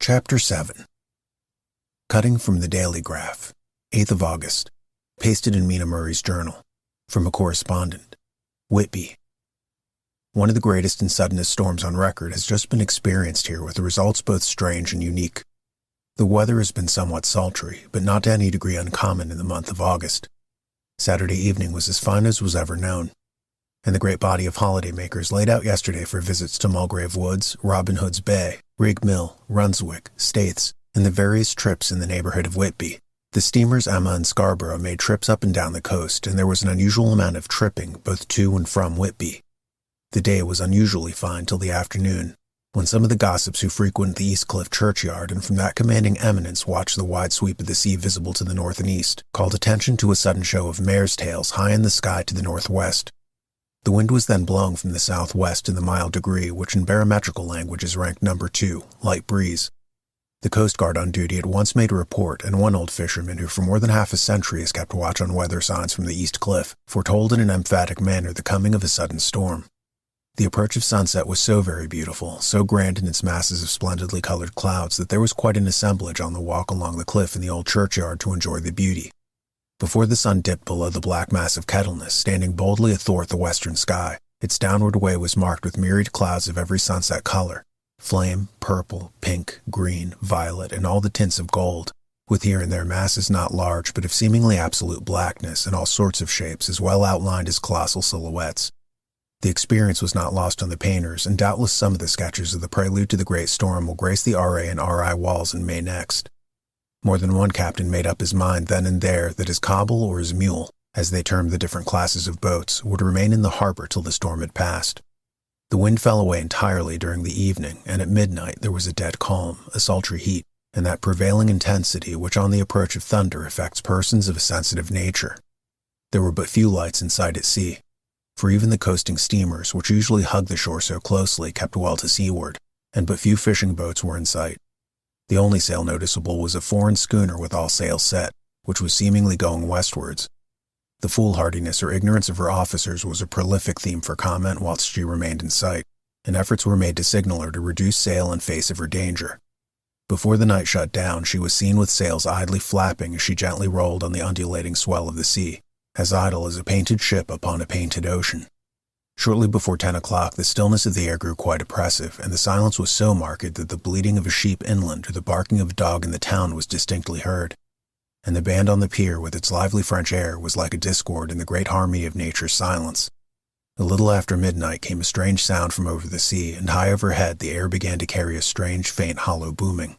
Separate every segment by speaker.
Speaker 1: Chapter 7. Cutting from the Daily Graph, 8th of August, pasted in Mina Murray's journal, from a correspondent, Whitby. One of the greatest and suddenest storms on record has just been experienced here, with the results both strange and unique. The weather has been somewhat sultry, but not to any degree uncommon in the month of August. Saturday evening was as fine as was ever known, and the great body of holidaymakers laid out yesterday for visits to Mulgrave Woods, Robin Hood's Bay, Rig Mill, Runswick, Staithes, and the various trips in the neighborhood of Whitby. The steamers Emma and Scarborough made trips up and down the coast, and there was an unusual amount of tripping both to and from Whitby. The day was unusually fine till the afternoon, when some of the gossips who frequent the East Cliff churchyard and from that commanding eminence watched the wide sweep of the sea visible to the north and east, called attention to a sudden show of mares' tails high in the sky to the northwest. The wind was then blowing from the southwest in the mild degree, which in barometrical language is ranked number 2, light breeze. The Coast Guard on duty at once made a report, and one old fisherman who for more than half a century has kept watch on weather signs from the East Cliff foretold in an emphatic manner the coming of a sudden storm. The approach of sunset was so very beautiful, so grand in its masses of splendidly colored clouds, that there was quite an assemblage on the walk along the cliff in the old churchyard to enjoy the beauty. Before the sun dipped below the black mass of Kettleness, standing boldly athwart the western sky, its downward way was marked with myriad clouds of every sunset color, flame, purple, pink, green, violet, and all the tints of gold, with here and there masses not large but of seemingly absolute blackness in all sorts of shapes, as well outlined as colossal silhouettes. The experience was not lost on the painters, and doubtless some of the sketches of the prelude to the great storm will grace the R.A. and R.I. walls in May next. More than one captain made up his mind then and there that his cobble or his mule, as they termed the different classes of boats, would remain in the harbor till the storm had passed. The wind fell away entirely during the evening, and at midnight there was a dead calm, a sultry heat, and that prevailing intensity which on the approach of thunder affects persons of a sensitive nature. There were but few lights in sight at sea, for even the coasting steamers, which usually hug the shore so closely, kept well to seaward, and but few fishing boats were in sight. The only sail noticeable was a foreign schooner with all sails set, which was seemingly going westwards. The foolhardiness or ignorance of her officers was a prolific theme for comment whilst she remained in sight, and efforts were made to signal her to reduce sail in face of her danger. Before the night shut down, she was seen with sails idly flapping as she gently rolled on the undulating swell of the sea, as idle as a painted ship upon a painted ocean. Shortly before 10 o'clock, the stillness of the air grew quite oppressive, and the silence was so marked that the bleating of a sheep inland or the barking of a dog in the town was distinctly heard. And the band on the pier, with its lively French air, was like a discord in the great harmony of nature's silence. A little after midnight came a strange sound from over the sea, and high overhead the air began to carry a strange, faint, hollow booming.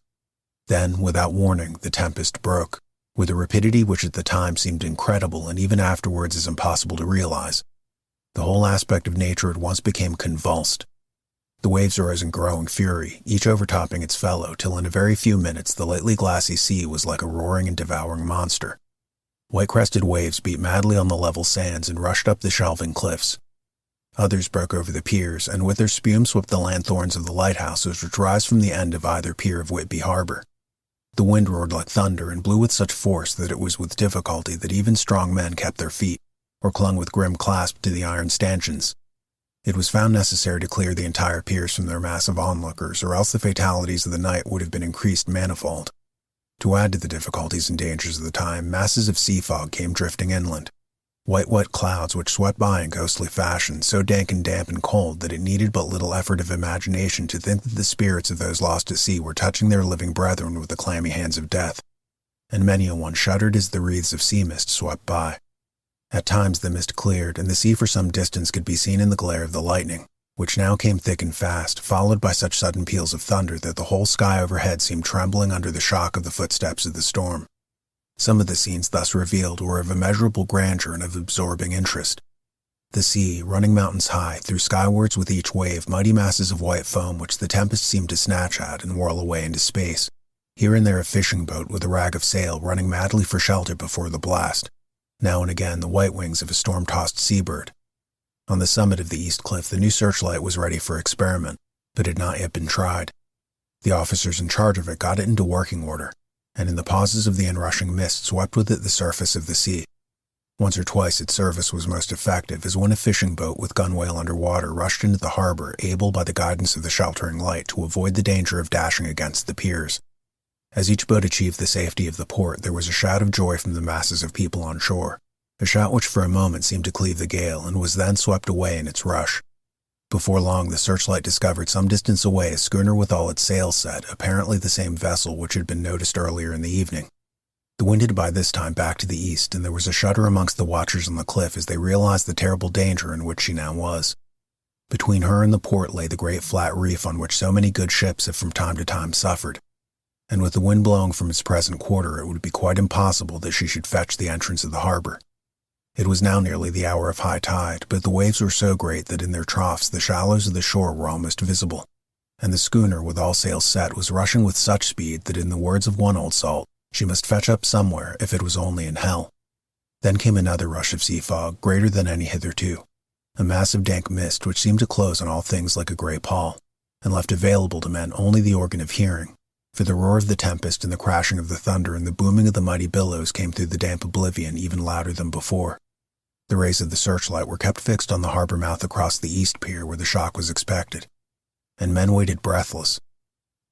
Speaker 1: Then, without warning, the tempest broke, with a rapidity which at the time seemed incredible and even afterwards as impossible to realize. The whole aspect of nature at once became convulsed. The waves arose in growing fury, each overtopping its fellow, till in a very few minutes the lately glassy sea was like a roaring and devouring monster. White-crested waves beat madly on the level sands and rushed up the shelving cliffs. Others broke over the piers, and with their spume swept the lanthorns of the lighthouses which rise from the end of either pier of Whitby Harbor. The wind roared like thunder and blew with such force that it was with difficulty that even strong men kept their feet, or clung with grim clasp to the iron stanchions. It was found necessary to clear the entire piers from their mass of onlookers, or else the fatalities of the night would have been increased manifold. To add to the difficulties and dangers of the time, masses of sea fog came drifting inland. White wet clouds which swept by in ghostly fashion, so dank and damp and cold that it needed but little effort of imagination to think that the spirits of those lost at sea were touching their living brethren with the clammy hands of death. And many a one shuddered as the wreaths of sea mist swept by. At times the mist cleared, and the sea for some distance could be seen in the glare of the lightning, which now came thick and fast, followed by such sudden peals of thunder that the whole sky overhead seemed trembling under the shock of the footsteps of the storm. Some of the scenes thus revealed were of immeasurable grandeur and of absorbing interest. The sea, running mountains high, threw skywards with each wave mighty masses of white foam which the tempest seemed to snatch at and whirl away into space. Here and there a fishing boat with a rag of sail running madly for shelter before the blast. Now and again the white wings of a storm-tossed seabird. On the summit of the East Cliff the new searchlight was ready for experiment, but had not yet been tried. The officers in charge of it got it into working order, and in the pauses of the inrushing mist swept with it the surface of the sea. Once or twice its service was most effective, as when a fishing boat with gunwale underwater rushed into the harbor, able by the guidance of the sheltering light to avoid the danger of dashing against the piers. As each boat achieved the safety of the port, there was a shout of joy from the masses of people on shore, a shout which for a moment seemed to cleave the gale and was then swept away in its rush. Before long, the searchlight discovered some distance away a schooner with all its sails set, apparently the same vessel which had been noticed earlier in the evening. The wind had by this time backed to the east, and there was a shudder amongst the watchers on the cliff as they realized the terrible danger in which she now was. Between her and the port lay the great flat reef on which so many good ships have from time to time suffered, and with the wind blowing from its present quarter, it would be quite impossible that she should fetch the entrance of the harbor. It was now nearly the hour of high tide, but the waves were so great that in their troughs the shallows of the shore were almost visible, and the schooner, with all sails set, was rushing with such speed that, in the words of one old salt, she must fetch up somewhere if it was only in hell. Then came another rush of sea fog, greater than any hitherto, a massive dank mist which seemed to close on all things like a grey pall, and left available to men only the organ of hearing, for the roar of the tempest and the crashing of the thunder and the booming of the mighty billows came through the damp oblivion even louder than before. The rays of the searchlight were kept fixed on the harbor mouth across the east pier where the shock was expected, and men waited breathless.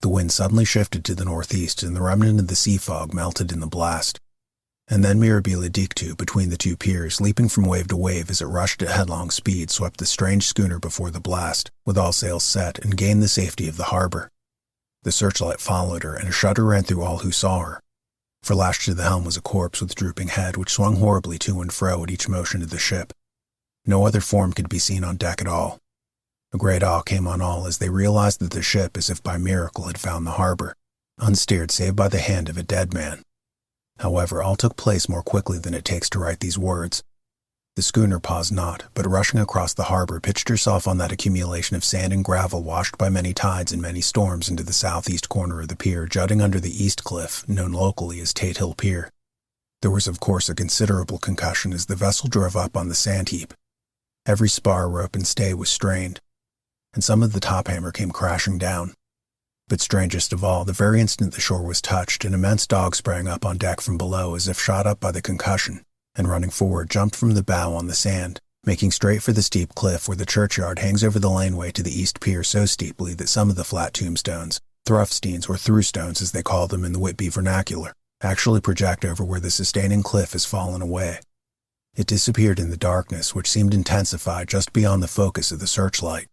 Speaker 1: The wind suddenly shifted to the northeast, and the remnant of the sea fog melted in the blast. And then Mirabile Dictu, between the two piers, leaping from wave to wave as it rushed at headlong speed, swept the strange schooner before the blast, with all sails set, and gained the safety of the harbor. The searchlight followed her, and a shudder ran through all who saw her. For lashed to the helm was a corpse with drooping head, which swung horribly to and fro at each motion of the ship. No other form could be seen on deck at all. A great awe came on all as they realized that the ship, as if by miracle, had found the harbor, unsteered save by the hand of a dead man. However, all took place more quickly than it takes to write these words. The schooner paused not, but rushing across the harbor, pitched herself on that accumulation of sand and gravel washed by many tides and many storms into the southeast corner of the pier, jutting under the east cliff, known locally as Tate Hill Pier. There was of course a considerable concussion as the vessel drove up on the sand heap. Every spar, rope, and stay was strained, and some of the top hammer came crashing down. But strangest of all, the very instant the shore was touched, an immense dog sprang up on deck from below as if shot up by the concussion, and running forward, jumped from the bow on the sand, making straight for the steep cliff where the churchyard hangs over the laneway to the east pier so steeply that some of the flat tombstones, thruffsteins or throughstones as they call them in the Whitby vernacular, actually project over where the sustaining cliff has fallen away. It disappeared in the darkness, which seemed intensified just beyond the focus of the searchlight.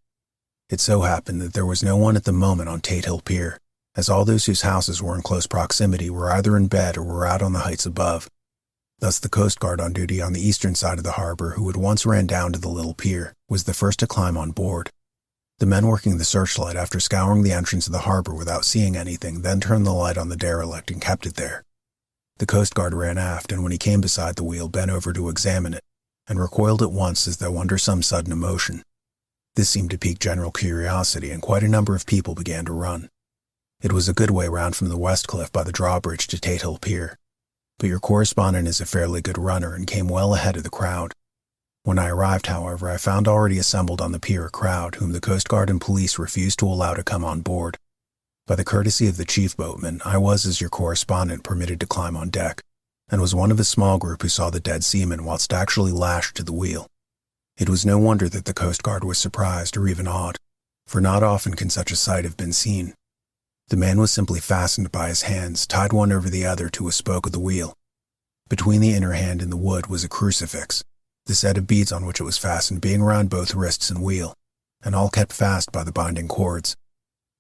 Speaker 1: It so happened that there was no one at the moment on Tate Hill Pier, as all those whose houses were in close proximity were either in bed or were out on the heights above. Thus the Coast Guard on duty on the eastern side of the harbor, who had once ran down to the little pier, was the first to climb on board. The men working the searchlight, after scouring the entrance of the harbor without seeing anything, then turned the light on the derelict and kept it there. The Coast Guard ran aft, and when he came beside the wheel, bent over to examine it, and recoiled at once as though under some sudden emotion. This seemed to pique general curiosity, and quite a number of people began to run. It was a good way round from the west cliff by the drawbridge to Tate Hill Pier, but your correspondent is a fairly good runner and came well ahead of the crowd. When I arrived, however, I found already assembled on the pier a crowd whom the Coast Guard and police refused to allow to come on board. By the courtesy of the chief boatman, I was, as your correspondent, permitted to climb on deck, and was one of a small group who saw the dead seaman whilst actually lashed to the wheel. It was no wonder that the Coast Guard was surprised or even awed, for not often can such a sight have been seen. The man was simply fastened by his hands, tied one over the other to a spoke of the wheel. Between the inner hand and the wood was a crucifix, the set of beads on which it was fastened being around both wrists and wheel, and all kept fast by the binding cords.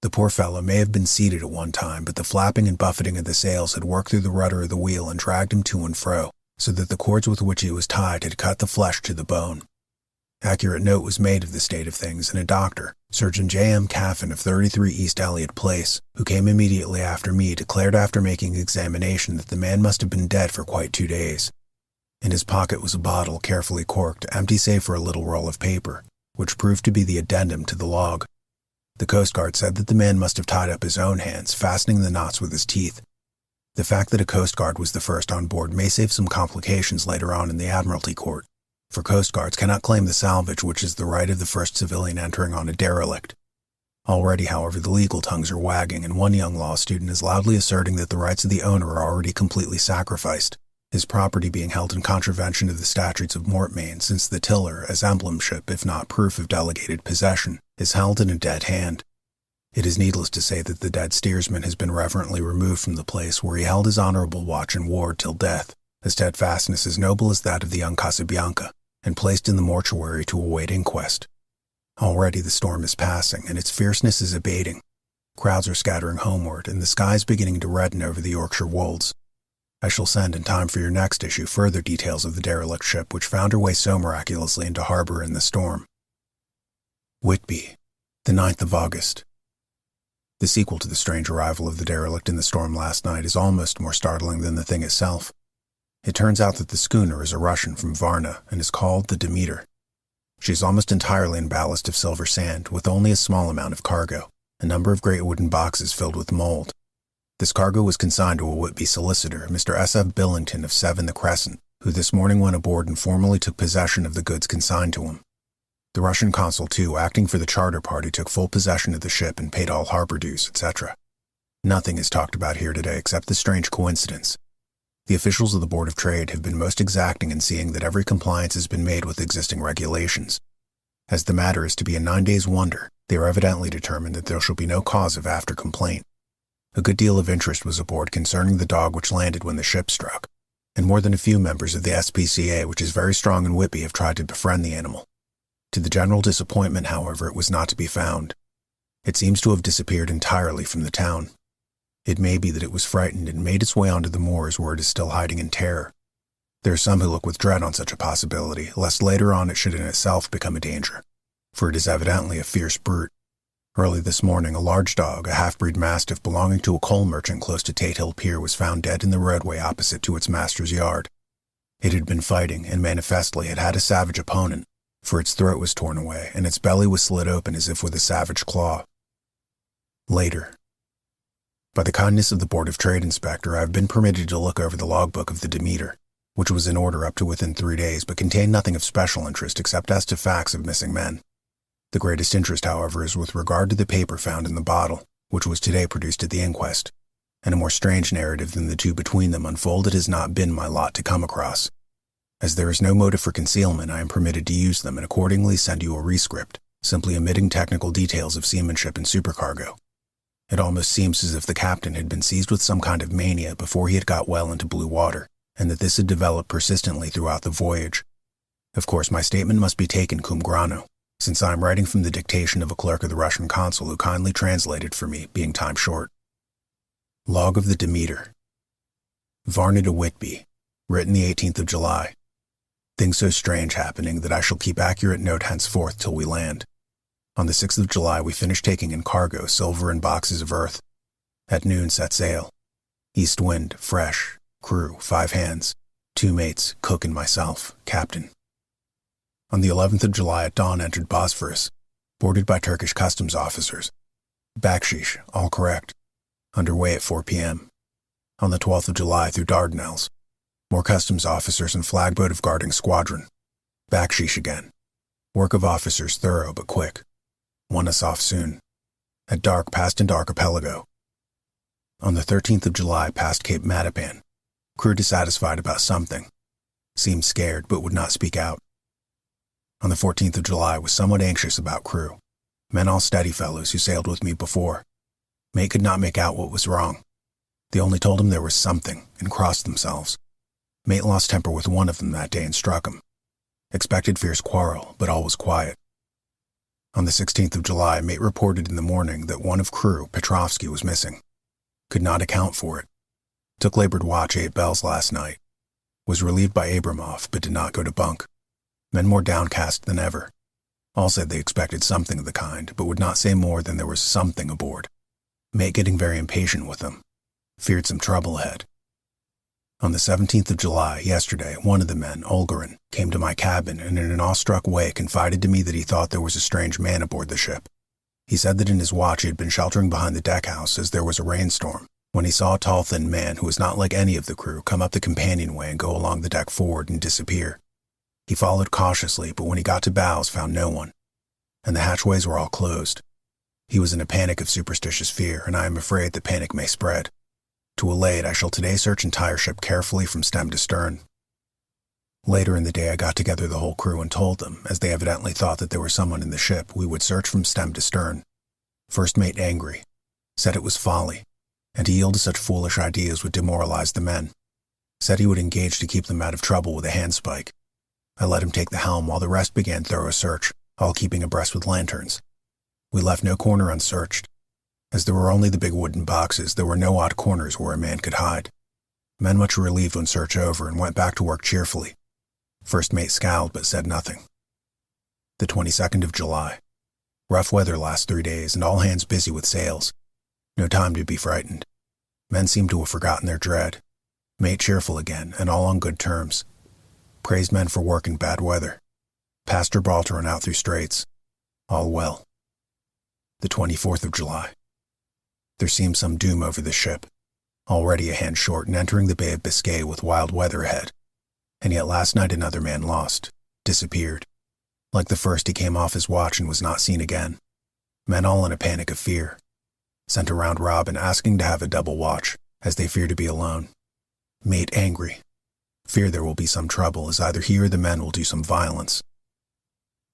Speaker 1: The poor fellow may have been seated at one time, but the flapping and buffeting of the sails had worked through the rudder of the wheel and dragged him to and fro, so that the cords with which he was tied had cut the flesh to the bone. Accurate note was made of the state of things, and a doctor, Surgeon J.M. Caffin of 33 East Elliott Place, who came immediately after me, declared after making examination that the man must have been dead for quite 2 days. In his pocket was a bottle, carefully corked, empty save for a little roll of paper, which proved to be the addendum to the log. The Coast Guard said that the man must have tied up his own hands, fastening the knots with his teeth. The fact that a Coast Guard was the first on board may save some complications later on in the Admiralty Court, for Coast Guards cannot claim the salvage which is the right of the first civilian entering on a derelict. Already, however, the legal tongues are wagging, and one young law student is loudly asserting that the rights of the owner are already completely sacrificed, his property being held in contravention of the statutes of Mortmain, since the tiller, as emblemship if not proof of delegated possession, is held in a dead hand. It is needless to say that the dead steersman has been reverently removed from the place where he held his honorable watch and ward till death, a steadfastness as noble as that of the young Casabianca, and placed in the mortuary to await inquest. Already the storm is passing, and its fierceness is abating. Crowds are scattering homeward, and the sky is beginning to redden over the Yorkshire wolds. I shall send in time for your next issue further details of the derelict ship which found her way so miraculously into harbor in the storm. Whitby, the 9th of August. The sequel to the strange arrival of the derelict in the storm last night is almost more startling than the thing itself. It turns out that the schooner is a Russian from Varna and is called the Demeter. She is almost entirely in ballast of silver sand, with only a small amount of cargo, a number of great wooden boxes filled with mold. This cargo was consigned to a Whitby solicitor, Mr. S.F. Billington of 7 the Crescent, who this morning went aboard and formally took possession of the goods consigned to him. The Russian consul, too, acting for the charter party, took full possession of the ship and paid all harbor dues, etc. Nothing is talked about here today except the strange coincidence. The officials of the Board of Trade have been most exacting in seeing that every compliance has been made with existing regulations. As the matter is to be a 9 days' wonder, they are evidently determined that there shall be no cause of after-complaint. A good deal of interest was aboard concerning the dog which landed when the ship struck, and more than a few members of the SPCA, which is very strong in Whitby, have tried to befriend the animal. To the general disappointment, however, it was not to be found. It seems to have disappeared entirely from the town. It may be that it was frightened and made its way onto the moors where it is still hiding in terror. There are some who look with dread on such a possibility, lest later on it should in itself become a danger, for it is evidently a fierce brute. Early this morning, a large dog, a half-breed mastiff belonging to a coal merchant close to Tate Hill Pier, was found dead in the roadway opposite to its master's yard. It had been fighting, and manifestly had had a savage opponent, for its throat was torn away, and its belly was slit open as if with a savage claw. Later. By the kindness of the Board of Trade Inspector, I have been permitted to look over the logbook of the Demeter, which was in order up to within 3 days, but contained nothing of special interest except as to facts of missing men. The greatest interest, however, is with regard to the paper found in the bottle, which was today produced at the inquest, and a more strange narrative than the two between them unfold it has not been my lot to come across. As there is no motive for concealment, I am permitted to use them and accordingly send you a rescript, simply omitting technical details of seamanship and supercargo. It almost seems as if the captain had been seized with some kind of mania before he had got well into blue water, and that this had developed persistently throughout the voyage. Of course, my statement must be taken cum grano, since I am writing from the dictation of a clerk of the Russian consul who kindly translated for me, being time short. Log of the Demeter. Varna to Whitby, written the 18th of July. Things so strange happening that I shall keep accurate note henceforth till we land. On the 6th of July we finished taking in cargo, silver and boxes of earth. At noon set sail. East wind, fresh. Crew, 5 hands. 2 mates, cook and myself, captain. On the 11th of July at dawn entered Bosphorus, boarded by Turkish customs officers. Bakshish, all correct. Underway at 4 p.m. On the 12th of July through Dardanelles. More customs officers and flagboat of guarding squadron. Bakshish again. Work of officers thorough but quick. Want us off soon. At dark passed into archipelago. On the 13th of July passed Cape Matapan. Crew dissatisfied about something. Seemed scared but would not speak out. On the 14th of July was somewhat anxious about crew. Men all steady fellows who sailed with me before. Mate could not make out what was wrong. They only told him there was something and crossed themselves. Mate lost temper with one of them that day and struck him. Expected fierce quarrel, but all was quiet. On the 16th of July, mate reported in the morning that one of crew, Petrovsky, was missing. Could not account for it. Took labored watch 8 bells last night. Was relieved by Abramov, but did not go to bunk. Men more downcast than ever. All said they expected something of the kind, but would not say more than there was something aboard. Mate getting very impatient with them. Feared some trouble ahead. On the 17th of July, yesterday, one of the men, Olgarin, came to my cabin and in an awestruck way confided to me that he thought there was a strange man aboard the ship. He said that in his watch he had been sheltering behind the deckhouse as there was a rainstorm, when he saw a tall thin man who was not like any of the crew come up the companionway and go along the deck forward and disappear. He followed cautiously, but when he got to bows found no one, and the hatchways were all closed. He was in a panic of superstitious fear, and I am afraid the panic may spread. To allay it, I shall today search entire ship carefully from stem to stern. Later in the day, I got together the whole crew and told them, as they evidently thought that there was someone in the ship, we would search from stem to stern. First mate angry, said it was folly, and to yield to such foolish ideas would demoralize the men. Said he would engage to keep them out of trouble with a handspike. I let him take the helm while the rest began thorough search, all keeping abreast with lanterns. We left no corner unsearched. As there were only the big wooden boxes, there were no odd corners where a man could hide. Men much relieved when search over and went back to work cheerfully. First mate scowled but said nothing. The 22nd of July. Rough weather last 3 days and all hands busy with sails. No time to be frightened. Men seemed to have forgotten their dread. Mate cheerful again and all on good terms. Praised men for work in bad weather. Passed Gibraltar and out through straits. All well. The 24th of July. There seemed some doom over the ship. Already a hand short and entering the Bay of Biscay with wild weather ahead. And yet last night another man lost, disappeared. Like the first, he came off his watch and was not seen again. Men all in a panic of fear. Sent around Robin asking to have a double watch, as they fear to be alone. Mate angry. Fear there will be some trouble, as either he or the men will do some violence.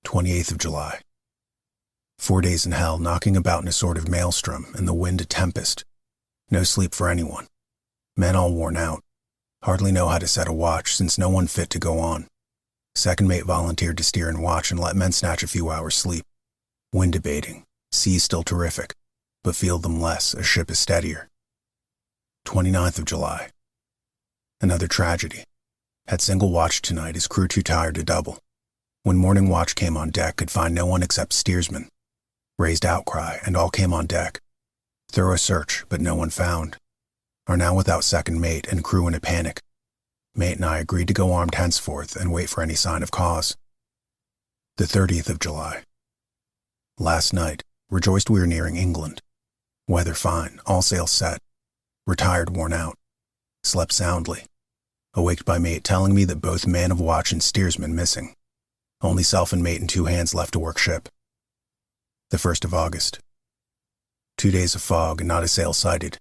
Speaker 1: 28th of July. 4 days in hell, knocking about in a sort of maelstrom, and the wind a tempest. No sleep for anyone. Men all worn out. Hardly know how to set a watch, since no one fit to go on. Second mate volunteered to steer and watch and let men snatch a few hours' sleep. Wind abating, sea still terrific, but feel them less as ship is steadier. 29th of July. Another tragedy. Had single watch tonight, his crew too tired to double. When morning watch came on deck, could find no one except steersman. Raised outcry, and all came on deck. Thorough search, but no one found. Are now without second mate and crew in a panic. Mate and I agreed to go armed henceforth and wait for any sign of cause. The 30th of July. Last night, rejoiced we were nearing England. Weather fine, all sails set. Retired worn out. Slept soundly. Awaked by mate telling me that both man of watch and steersman missing. Only self and mate and 2 hands left to work ship. The 1st of August. 2 days of fog and not a sail sighted.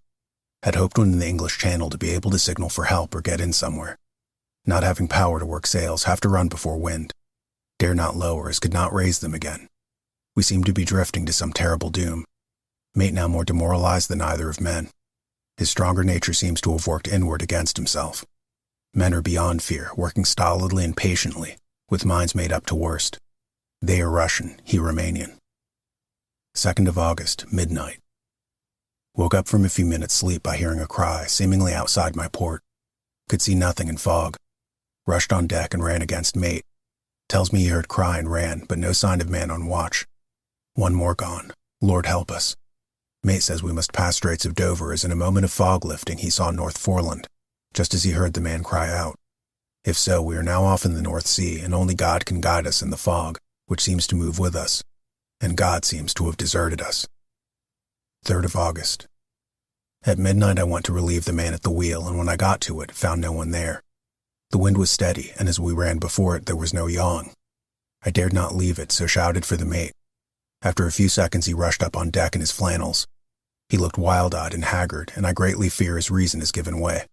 Speaker 1: Had hoped when in the English Channel to be able to signal for help or get in somewhere. Not having power to work sails, have to run before wind. Dare not lower, as could not raise them again. We seem to be drifting to some terrible doom. Mate now more demoralized than either of men. His stronger nature seems to have worked inward against himself. Men are beyond fear, working stolidly and patiently, with minds made up to worst. They are Russian, he Romanian. 2nd of August, midnight. Woke up from a few minutes' sleep by hearing a cry, seemingly outside my port. Could see nothing in fog. Rushed on deck and ran against mate. Tells me he heard cry and ran, but no sign of man on watch. One more gone. Lord help us. Mate says we must pass Straits of Dover, as in a moment of fog lifting he saw North Foreland, just as he heard the man cry out. If so, we are now off in the North Sea, and only God can guide us in the fog, which seems to move with us, and God seems to have deserted us. 3rd of August. At midnight I went to relieve the man at the wheel, and when I got to it, found no one there. The wind was steady, and as we ran before it, there was no yawing. I dared not leave it, so shouted for the mate. After a few seconds he rushed up on deck in his flannels. He looked wild-eyed and haggard, and I greatly fear his reason has given way.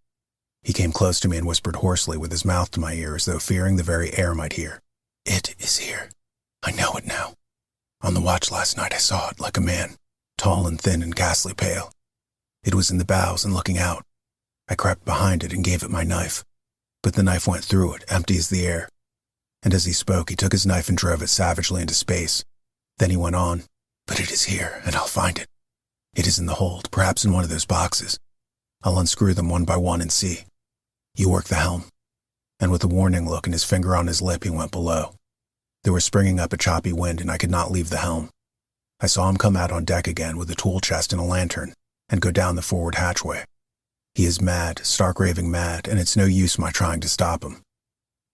Speaker 1: He came close to me and whispered hoarsely with his mouth to my ear, as though fearing the very air might hear. It is here. I know it now. On the watch last night I saw it, like a man, tall and thin and ghastly pale. It was in the bows and looking out. I crept behind it and gave it my knife. But the knife went through it, empty as the air. And as he spoke, he took his knife and drove it savagely into space. Then he went on, but it is here, and I'll find it. It is in the hold, perhaps in one of those boxes. I'll unscrew them one by one and see. You work the helm. And with a warning look and his finger on his lip, he went below. There was springing up a choppy wind, and I could not leave the helm. I saw him come out on deck again with a tool chest and a lantern, and go down the forward hatchway. He is mad, stark raving mad, and it's no use my trying to stop him.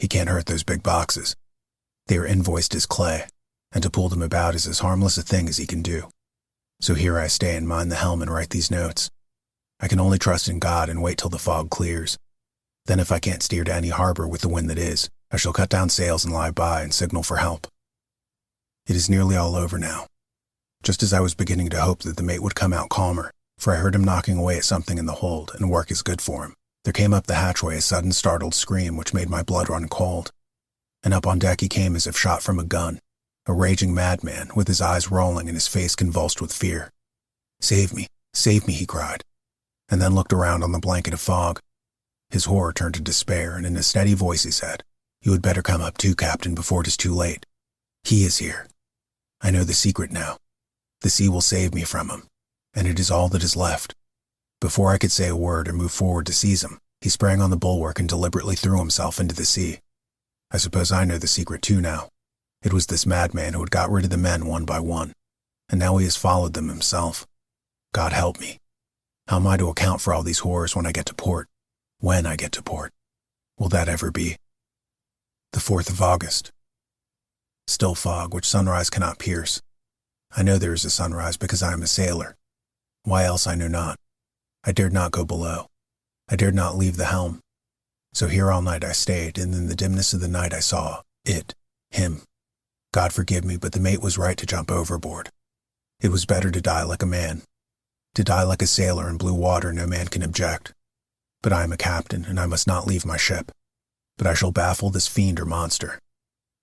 Speaker 1: He can't hurt those big boxes. They are invoiced as clay, and to pull them about is as harmless a thing as he can do. So here I stay and mind the helm and write these notes. I can only trust in God and wait till the fog clears. Then if I can't steer to any harbor with the wind that is, I shall cut down sails and lie by and signal for help. It is nearly all over now. Just as I was beginning to hope that the mate would come out calmer, for I heard him knocking away at something in the hold, and work is good for him. There came up the hatchway a sudden startled scream which made my blood run cold, and up on deck he came as if shot from a gun, a raging madman, with his eyes rolling and his face convulsed with fear. Save me, he cried, and then looked around on the blanket of fog. His horror turned to despair, and in a steady voice he said, "You had better come up too, Captain, before it is too late. He is here. I know the secret now. The sea will save me from him, and it is all that is left." Before I could say a word or move forward to seize him, he sprang on the bulwark and deliberately threw himself into the sea. I suppose I know the secret too now. It was this madman who had got rid of the men one by one, and now he has followed them himself. God help me. How am I to account for all these horrors when I get to port? When I get to port? Will that ever be? The 4th of August. Still fog, which sunrise cannot pierce. I know there is a sunrise because I am a sailor. Why else I know not. I dared not go below. I dared not leave the helm. So here all night I stayed, and in the dimness of the night I saw him. God forgive me, but the mate was right to jump overboard. It was better to die like a man. To die like a sailor in blue water no man can object. But I am a captain, and I must not leave my ship. But I shall baffle this fiend or monster.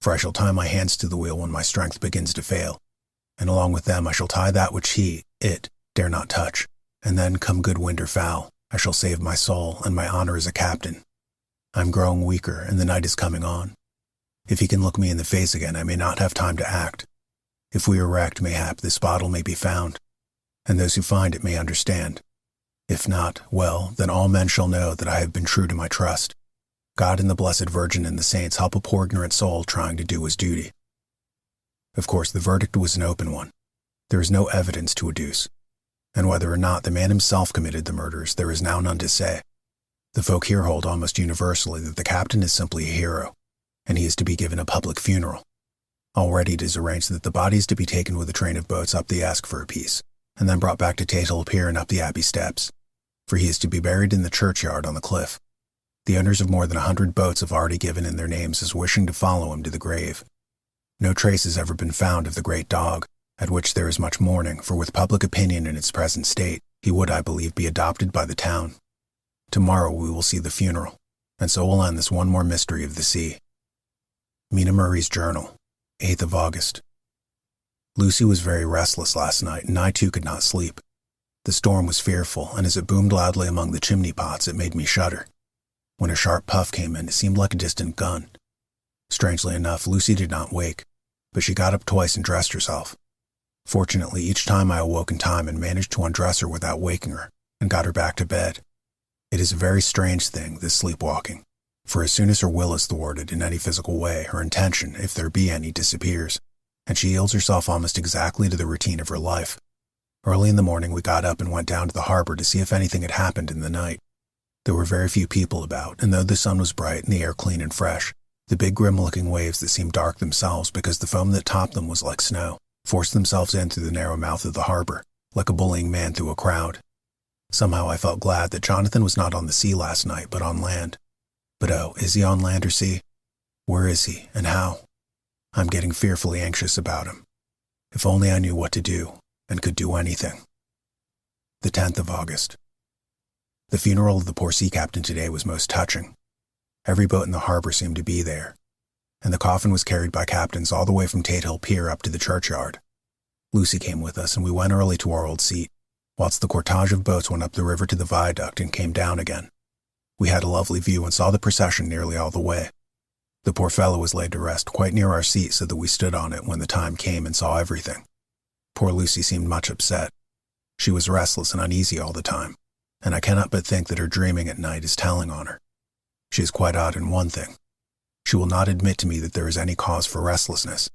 Speaker 1: For I shall tie my hands to the wheel when my strength begins to fail, and along with them I shall tie that which it, dare not touch. And then, come good wind or foul, I shall save my soul and my honor as a captain. I am growing weaker, and the night is coming on. If he can look me in the face again, I may not have time to act. If we are wrecked, mayhap this bottle may be found, and those who find it may understand. If not, well, then all men shall know that I have been true to my trust. God and the Blessed Virgin and the saints help a poor ignorant soul trying to do his duty. Of course, the verdict was an open one. There is no evidence to adduce, and whether or not the man himself committed the murders, there is now none to say. The folk here hold almost universally that the captain is simply a hero, and he is to be given a public funeral. Already it is arranged that the body is to be taken with a train of boats up the Esk for a piece, and then brought back to Tatehill Pier and up the Abbey steps, for he is to be buried in the churchyard on the cliff. The owners of more than 100 boats have already given in their names as wishing to follow him to the grave. No trace has ever been found of the great dog, at which there is much mourning, for with public opinion in its present state, he would, I believe, be adopted by the town. Tomorrow we will see the funeral, and so will end this one more mystery of the sea. Mina Murray's Journal, 8th of August. Lucy was very restless last night, and I too could not sleep. The storm was fearful, and as it boomed loudly among the chimney pots, it made me shudder. When a sharp puff came in, it seemed like a distant gun. Strangely enough, Lucy did not wake, but she got up twice and dressed herself. Fortunately, each time I awoke in time and managed to undress her without waking her, and got her back to bed. It is a very strange thing, this sleepwalking, for as soon as her will is thwarted in any physical way, her intention, if there be any, disappears, and she yields herself almost exactly to the routine of her life. Early in the morning we got up and went down to the harbor to see if anything had happened in the night. There were very few people about, and though the sun was bright and the air clean and fresh, the big grim-looking waves that seemed dark themselves because the foam that topped them was like snow, forced themselves in through the narrow mouth of the harbor, like a bullying man through a crowd. Somehow I felt glad that Jonathan was not on the sea last night, but on land. But oh, is he on land or sea? Where is he, and how? I'm getting fearfully anxious about him. If only I knew what to do, and could do anything. The 10th of August. The funeral of the poor sea captain today was most touching. Every boat in the harbor seemed to be there, and the coffin was carried by captains all the way from Tatehill Pier up to the churchyard. Lucy came with us, and we went early to our old seat, whilst the cortege of boats went up the river to the viaduct and came down again. We had a lovely view and saw the procession nearly all the way. The poor fellow was laid to rest quite near our seat so that we stood on it when the time came and saw everything. Poor Lucy seemed much upset. She was restless and uneasy all the time, and I cannot but think that her dreaming at night is telling on her. She is quite odd in one thing. She will not admit to me that there is any cause for restlessness,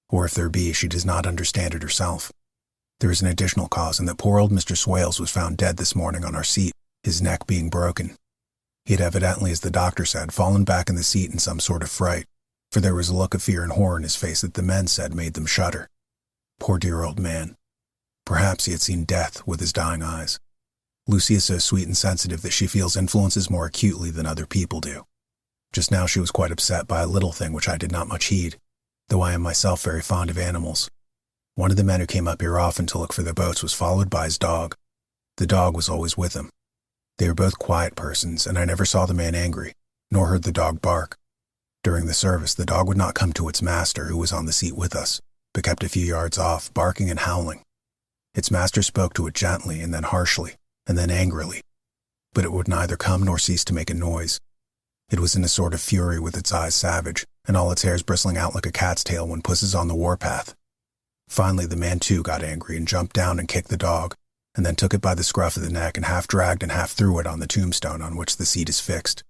Speaker 1: or if there be, she does not understand it herself. There is an additional cause in that poor old Mr. Swales was found dead this morning on our seat, his neck being broken. He had evidently, as the doctor said, fallen back in the seat in some sort of fright, for there was a look of fear and horror in his face that the men said made them shudder. Poor dear old man. Perhaps he had seen death with his dying eyes. Lucy is so sweet and sensitive that she feels influences more acutely than other people do. Just now she was quite upset by a little thing which I did not much heed, though I am myself very fond of animals. One of the men who came up here often to look for the boats was followed by his dog. The dog was always with him. They were both quiet persons, and I never saw the man angry, nor heard the dog bark. During the service, the dog would not come to its master, who was on the seat with us, but kept a few yards off, barking and howling. Its master spoke to it gently, and then harshly, and then angrily, but it would neither come nor cease to make a noise. It was in a sort of fury, with its eyes savage, and all its hairs bristling out like a cat's tail when puss is on the warpath. Finally, the man too got angry and jumped down and kicked the dog, and then took it by the scruff of the neck and half dragged and half threw it on the tombstone on which the seat is fixed.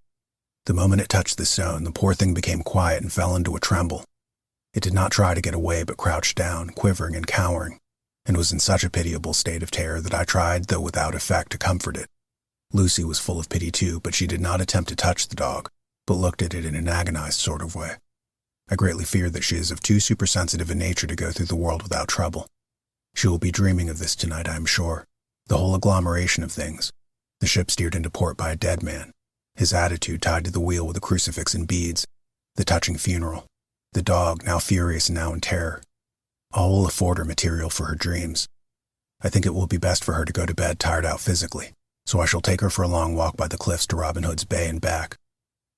Speaker 1: The moment it touched the stone, the poor thing became quiet and fell into a tremble. It did not try to get away, but crouched down, quivering and cowering, and was in such a pitiable state of terror that I tried, though without effect, to comfort it. Lucy was full of pity too, but she did not attempt to touch the dog, but looked at it in an agonized sort of way. I greatly fear that she is of too supersensitive a nature to go through the world without trouble. She will be dreaming of this tonight, I am sure. The whole agglomeration of things. The ship steered into port by a dead man, his attitude tied to the wheel with a crucifix and beads, the touching funeral, the dog, now furious and now in terror. All will afford her material for her dreams. I think it will be best for her to go to bed tired out physically, so I shall take her for a long walk by the cliffs to Robin Hood's Bay and back.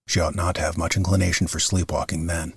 Speaker 1: She ought not to have much inclination for sleepwalking then.